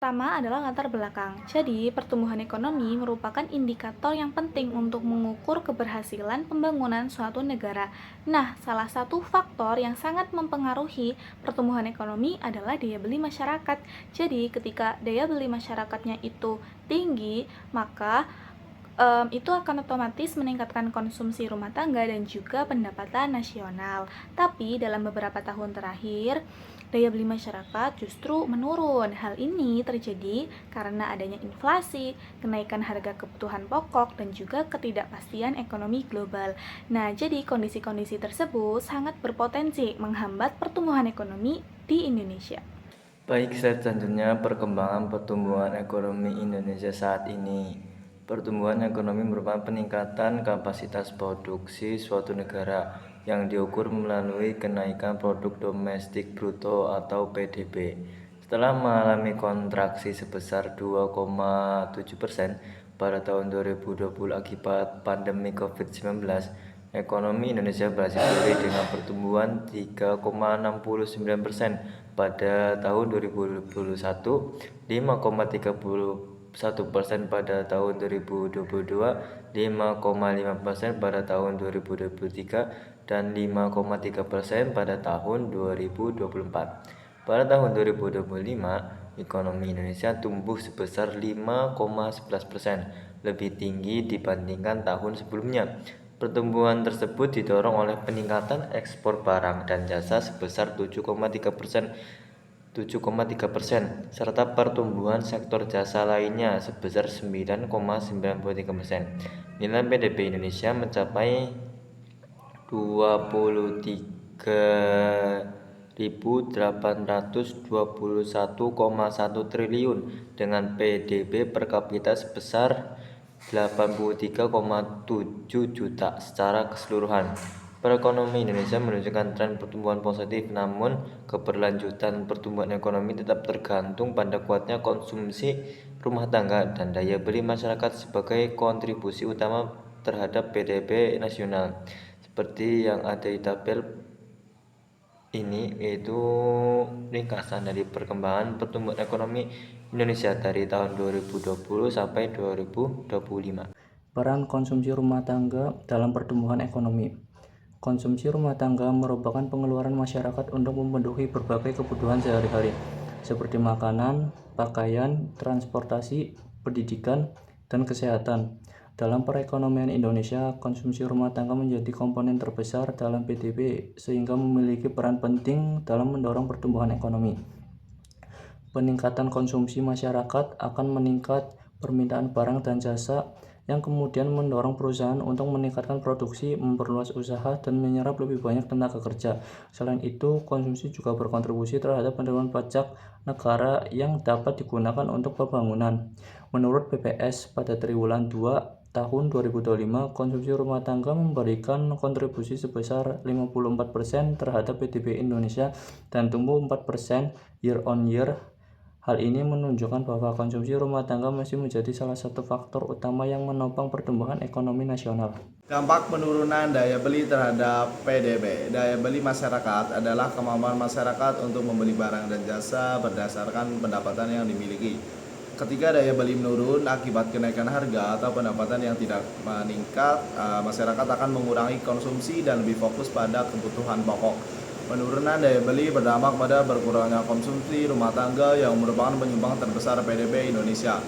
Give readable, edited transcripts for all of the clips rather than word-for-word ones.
Pertama adalah latar belakang. Jadi, pertumbuhan ekonomi merupakan indikator yang penting untuk mengukur keberhasilan pembangunan suatu negara. Nah, salah satu faktor yang sangat mempengaruhi pertumbuhan ekonomi adalah daya beli masyarakat. Jadi, ketika daya beli masyarakatnya itu tinggi, maka itu akan otomatis meningkatkan konsumsi rumah tangga dan juga pendapatan nasional. Tapi dalam beberapa tahun terakhir, daya beli masyarakat justru menurun. Hal ini terjadi karena adanya inflasi, kenaikan harga kebutuhan pokok, dan juga ketidakpastian ekonomi global. Nah, jadi kondisi-kondisi tersebut sangat berpotensi menghambat pertumbuhan ekonomi di Indonesia. Baik, selanjutnya perkembangan pertumbuhan ekonomi Indonesia saat ini. Pertumbuhan ekonomi merupakan peningkatan kapasitas produksi suatu negara yang diukur melalui kenaikan produk domestik bruto atau PDB. Setelah mengalami kontraksi sebesar 2,7% pada tahun 2020 akibat pandemi COVID-19, ekonomi Indonesia berhasil pulih dengan pertumbuhan 3,69% pada tahun 2021, 5,31% pada tahun 2022, 5,5% pada tahun 2023, dan 5,3% pada tahun 2024. Pada tahun 2025, ekonomi Indonesia tumbuh sebesar 5,11%, lebih tinggi dibandingkan tahun sebelumnya. Pertumbuhan tersebut didorong oleh peningkatan ekspor barang dan jasa sebesar 7,3%, serta pertumbuhan sektor jasa lainnya sebesar 9,93%. Nilai PDB Indonesia mencapai 23.821,1 triliun dengan PDB per kapita sebesar 83,7 juta secara keseluruhan. Perekonomian Indonesia menunjukkan tren pertumbuhan positif, namun keberlanjutan pertumbuhan ekonomi tetap tergantung pada kuatnya konsumsi rumah tangga dan daya beli masyarakat sebagai kontribusi utama terhadap PDB nasional. Seperti yang ada di tabel ini, yaitu ringkasan dari perkembangan pertumbuhan ekonomi Indonesia dari tahun 2020 sampai 2025. Peran konsumsi rumah tangga dalam pertumbuhan ekonomi. Konsumsi rumah tangga merupakan pengeluaran masyarakat untuk memenuhi berbagai kebutuhan sehari-hari, seperti makanan, pakaian, transportasi, pendidikan, dan kesehatan. Dalam perekonomian Indonesia, konsumsi rumah tangga menjadi komponen terbesar dalam PDB, sehingga memiliki peran penting dalam mendorong pertumbuhan ekonomi. Peningkatan konsumsi masyarakat akan meningkat permintaan barang dan jasa, yang kemudian mendorong perusahaan untuk meningkatkan produksi, memperluas usaha, dan menyerap lebih banyak tenaga kerja. Selain itu, konsumsi juga berkontribusi terhadap penerimaan pajak negara yang dapat digunakan untuk pembangunan. Menurut BPS, pada triwulan 2 tahun 2025, konsumsi rumah tangga memberikan kontribusi sebesar 54% terhadap PDB Indonesia dan tumbuh 4% year on year. Hal ini menunjukkan bahwa konsumsi rumah tangga masih menjadi salah satu faktor utama yang menopang pertumbuhan ekonomi nasional. Dampak penurunan daya beli terhadap PDB. Daya beli masyarakat adalah kemampuan masyarakat untuk membeli barang dan jasa berdasarkan pendapatan yang dimiliki. Ketika daya beli menurun akibat kenaikan harga atau pendapatan yang tidak meningkat, masyarakat akan mengurangi konsumsi dan lebih fokus pada kebutuhan pokok. Penurunan daya beli berdampak pada berkurangnya konsumsi rumah tangga yang merupakan penyumbang terbesar PDB Indonesia.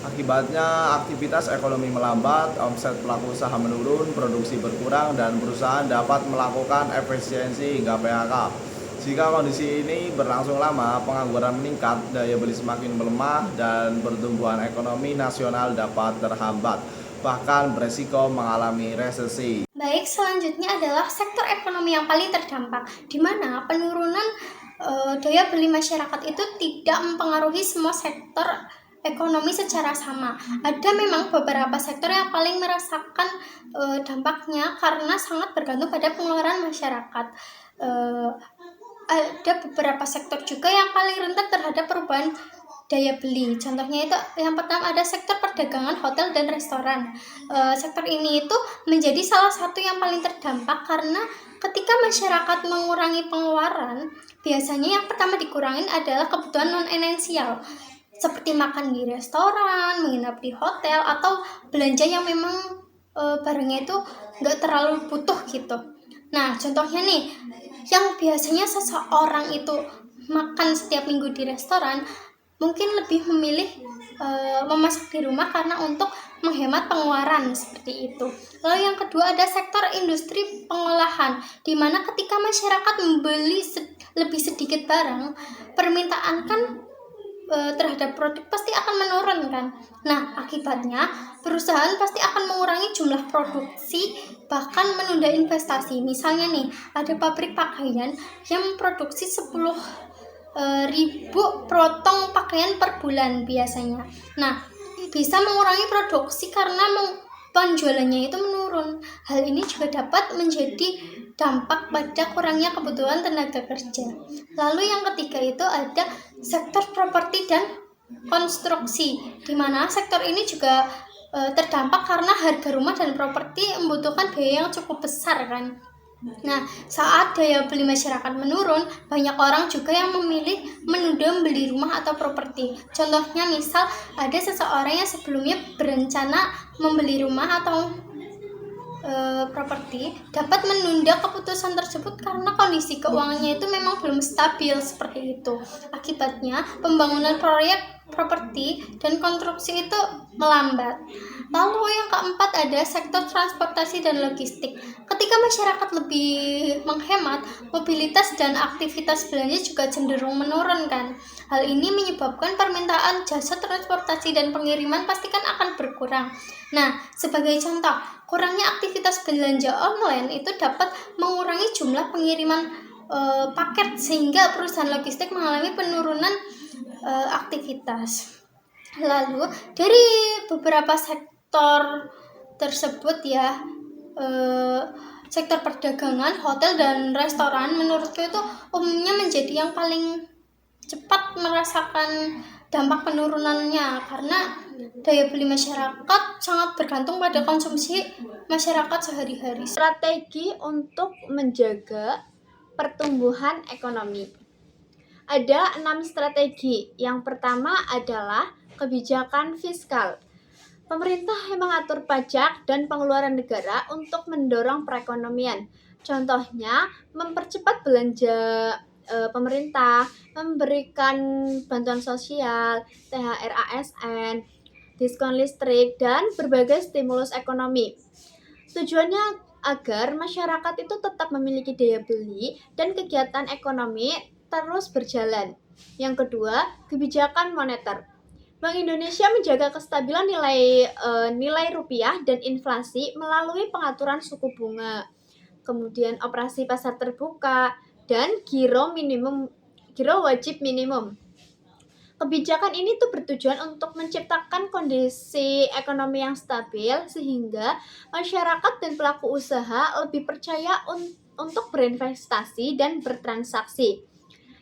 Akibatnya, aktivitas ekonomi melambat, omset pelaku usaha menurun, produksi berkurang, dan perusahaan dapat melakukan efisiensi hingga PHK. Jika kondisi ini berlangsung lama, pengangguran meningkat, daya beli semakin melemah, dan pertumbuhan ekonomi nasional dapat terhambat, bahkan beresiko mengalami resesi. Baik, selanjutnya adalah sektor ekonomi yang paling terdampak, di mana penurunan daya beli masyarakat itu tidak mempengaruhi semua sektor ekonomi secara sama. Ada memang beberapa sektor yang paling merasakan dampaknya karena sangat bergantung pada pengeluaran masyarakat. Ada beberapa sektor juga yang paling rentan terhadap perubahan daya beli. Contohnya itu yang pertama ada sektor perdagangan, hotel, dan restoran. Sektor ini itu menjadi salah satu yang paling terdampak karena ketika masyarakat mengurangi pengeluaran, biasanya yang pertama dikurangin adalah kebutuhan non-esensial. seperti makan di restoran, menginap di hotel, atau belanja yang memang barangnya itu nggak terlalu butuh gitu. Nah, contohnya nih, yang biasanya seseorang itu makan setiap minggu di restoran, mungkin lebih memilih memasak di rumah karena untuk menghemat pengeluaran seperti itu. Lalu yang kedua ada sektor industri pengolahan, di mana ketika masyarakat membeli lebih sedikit barang, permintaan kan terhadap produk pasti akan menurun kan. Nah, akibatnya perusahaan pasti akan mengurangi jumlah produksi, bahkan menunda investasi. Misalnya nih, ada pabrik pakaian yang memproduksi 10.000 potong pakaian per bulan biasanya. Nah, bisa mengurangi produksi karena penjualannya itu menurun. Hal ini juga dapat menjadi dampak pada kurangnya kebutuhan tenaga kerja. Lalu yang ketiga itu ada sektor properti dan konstruksi, di mana sektor ini juga terdampak karena harga rumah dan properti membutuhkan biaya yang cukup besar kan. Nah, saat daya beli masyarakat menurun, banyak orang juga yang memilih menunda membeli rumah atau properti. Contohnya misal ada seseorang yang sebelumnya berencana membeli rumah atau properti dapat menunda keputusan tersebut karena kondisi keuangannya itu memang belum stabil seperti itu. Akibatnya pembangunan proyek properti dan konstruksi itu melambat. Lalu yang keempat ada sektor transportasi dan logistik. Ketika masyarakat lebih menghemat, mobilitas dan aktivitas belanja juga cenderung menurun kan. Hal ini menyebabkan permintaan jasa transportasi dan pengiriman pastikan akan berkurang. Nah, sebagai contoh, kurangnya aktivitas belanja online itu dapat mengurangi jumlah pengiriman paket sehingga perusahaan logistik mengalami penurunan aktivitas. Lalu dari beberapa sektor tersebut ya, sektor perdagangan, hotel dan restoran menurutku itu umumnya menjadi yang paling cepat merasakan dampak penurunannya karena daya beli masyarakat sangat bergantung pada konsumsi masyarakat sehari-hari. Strategi untuk menjaga pertumbuhan ekonomi. Ada 6 strategi. Yang pertama adalah kebijakan fiskal. Pemerintah mengatur pajak dan pengeluaran negara untuk mendorong perekonomian. Contohnya, mempercepat belanja pemerintah, memberikan bantuan sosial, THR ASN, diskon listrik, dan berbagai stimulus ekonomi. Tujuannya agar masyarakat itu tetap memiliki daya beli dan kegiatan ekonomi terus berjalan. Yang kedua, kebijakan moneter. Bank Indonesia menjaga kestabilan nilai rupiah dan inflasi melalui pengaturan suku bunga, kemudian operasi pasar terbuka, dan giro wajib minimum. Kebijakan ini tuh bertujuan untuk menciptakan kondisi ekonomi yang stabil sehingga masyarakat dan pelaku usaha lebih percaya untuk berinvestasi dan bertransaksi.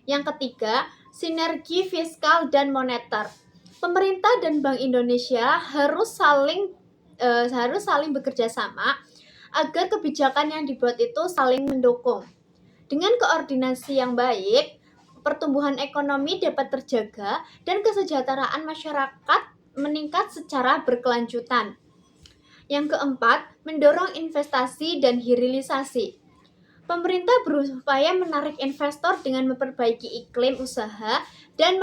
Yang ketiga, sinergi fiskal dan moneter. Pemerintah dan Bank Indonesia harus saling bekerja sama agar kebijakan yang dibuat itu saling mendukung. Dengan koordinasi yang baik, pertumbuhan ekonomi dapat terjaga dan kesejahteraan masyarakat meningkat secara berkelanjutan. Yang keempat, mendorong investasi dan hilirisasi. Pemerintah berupaya menarik investor dengan memperbaiki iklim usaha dan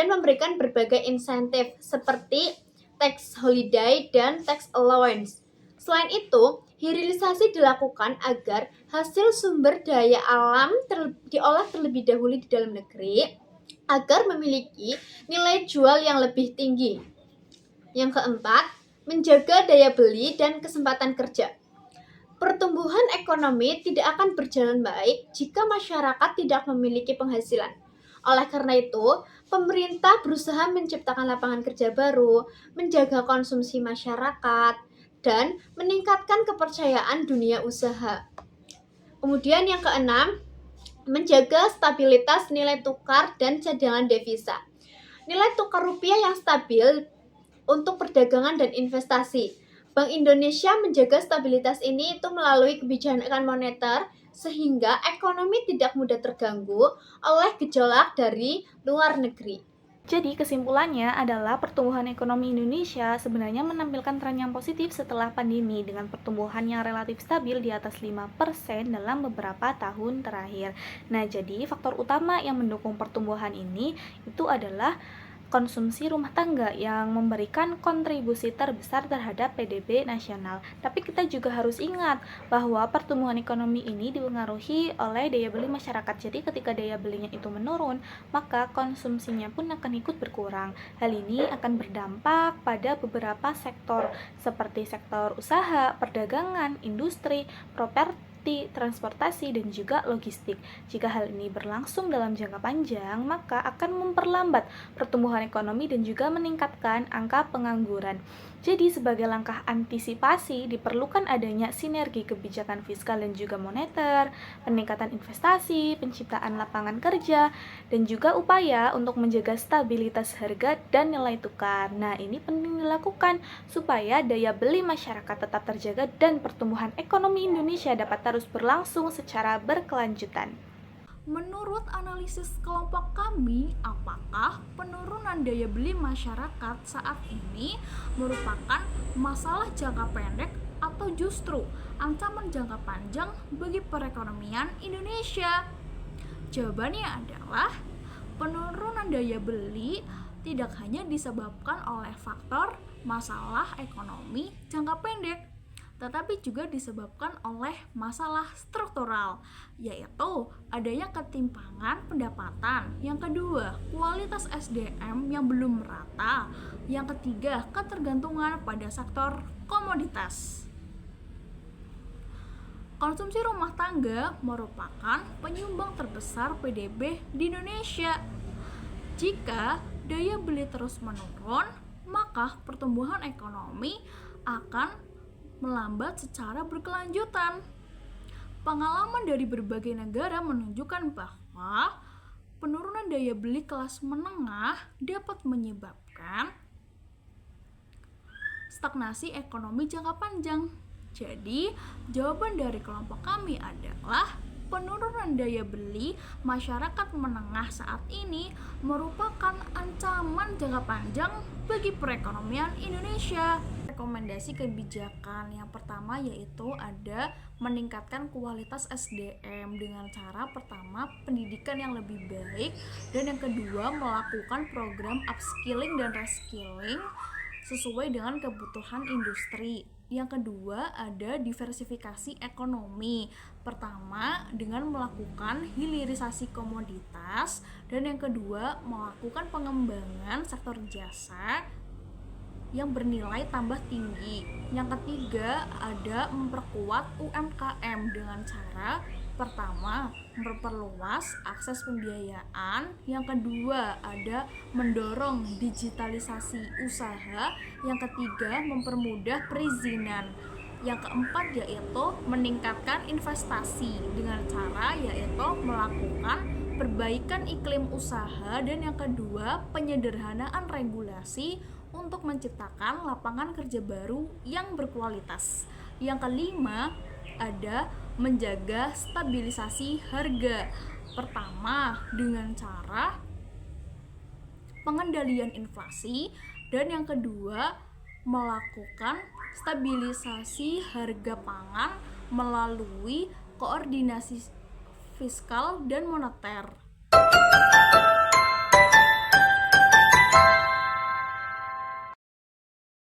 memberikan berbagai insentif seperti tax holiday dan tax allowance. Selain itu, hilirisasi dilakukan agar hasil sumber daya alam diolah terlebih dahulu di dalam negeri agar memiliki nilai jual yang lebih tinggi. Yang keempat, menjaga daya beli dan kesempatan kerja. Pertumbuhan ekonomi tidak akan berjalan baik jika masyarakat tidak memiliki penghasilan. Oleh karena itu, pemerintah berusaha menciptakan lapangan kerja baru, menjaga konsumsi masyarakat, dan meningkatkan kepercayaan dunia usaha. Kemudian yang keenam, menjaga stabilitas nilai tukar dan cadangan devisa. Nilai tukar rupiah yang stabil untuk perdagangan dan investasi. Bank Indonesia menjaga stabilitas ini itu melalui kebijakan moneter sehingga ekonomi tidak mudah terganggu oleh gejolak dari luar negeri. Jadi kesimpulannya adalah pertumbuhan ekonomi Indonesia sebenarnya menampilkan tren yang positif setelah pandemi dengan pertumbuhan yang relatif stabil di atas 5% dalam beberapa tahun terakhir. Nah, jadi faktor utama yang mendukung pertumbuhan ini itu adalah konsumsi rumah tangga yang memberikan kontribusi terbesar terhadap PDB nasional. Tapi kita juga harus ingat bahwa pertumbuhan ekonomi ini dipengaruhi oleh daya beli masyarakat. Jadi ketika daya belinya itu menurun, maka konsumsinya pun akan ikut berkurang. Hal ini akan berdampak pada beberapa sektor seperti sektor usaha, perdagangan, industri, properti, transportasi, dan juga logistik. Jika hal ini berlangsung dalam jangka panjang, maka akan memperlambat pertumbuhan ekonomi dan juga meningkatkan angka pengangguran. Jadi, sebagai langkah antisipasi, diperlukan adanya sinergi kebijakan fiskal dan juga moneter, peningkatan investasi, penciptaan lapangan kerja, dan juga upaya untuk menjaga stabilitas harga dan nilai tukar. Nah, ini penting dilakukan supaya daya beli masyarakat tetap terjaga dan pertumbuhan ekonomi Indonesia dapat terus berlangsung secara berkelanjutan. Menurut analisis kelompok kami, apakah penurunan daya beli masyarakat saat ini merupakan masalah jangka pendek atau justru ancaman jangka panjang bagi perekonomian Indonesia? Jawabannya adalah penurunan daya beli tidak hanya disebabkan oleh faktor masalah ekonomi jangka pendek, tetapi juga disebabkan oleh masalah struktural, yaitu adanya ketimpangan pendapatan. Yang kedua, kualitas SDM yang belum merata. Yang ketiga, ketergantungan pada sektor komoditas. Konsumsi rumah tangga merupakan penyumbang terbesar PDB di Indonesia. Jika daya beli terus menurun, maka pertumbuhan ekonomi akan melambat secara berkelanjutan. Pengalaman dari berbagai negara menunjukkan bahwa penurunan daya beli kelas menengah dapat menyebabkan stagnasi ekonomi jangka panjang. Jadi, jawaban dari kelompok kami adalah penurunan daya beli masyarakat menengah saat ini merupakan ancaman jangka panjang bagi perekonomian Indonesia. Rekomendasi kebijakan yang pertama yaitu ada meningkatkan kualitas SDM dengan cara pertama pendidikan yang lebih baik, dan yang kedua melakukan program upskilling dan reskilling sesuai dengan kebutuhan industri. Yang kedua ada diversifikasi ekonomi, pertama dengan melakukan hilirisasi komoditas, dan yang kedua melakukan pengembangan sektor jasa yang bernilai tambah tinggi. Yang ketiga ada memperkuat UMKM dengan cara pertama memperluas akses pembiayaan, yang kedua ada mendorong digitalisasi usaha, yang ketiga mempermudah perizinan, yang keempat yaitu meningkatkan investasi dengan cara yaitu melakukan perbaikan iklim usaha, dan yang kedua penyederhanaan regulasi untuk menciptakan lapangan kerja baru yang berkualitas. Yang kelima ada menjaga stabilisasi harga, pertama dengan cara pengendalian inflasi, dan yang kedua melakukan stabilisasi harga pangan melalui koordinasi fiskal dan moneter.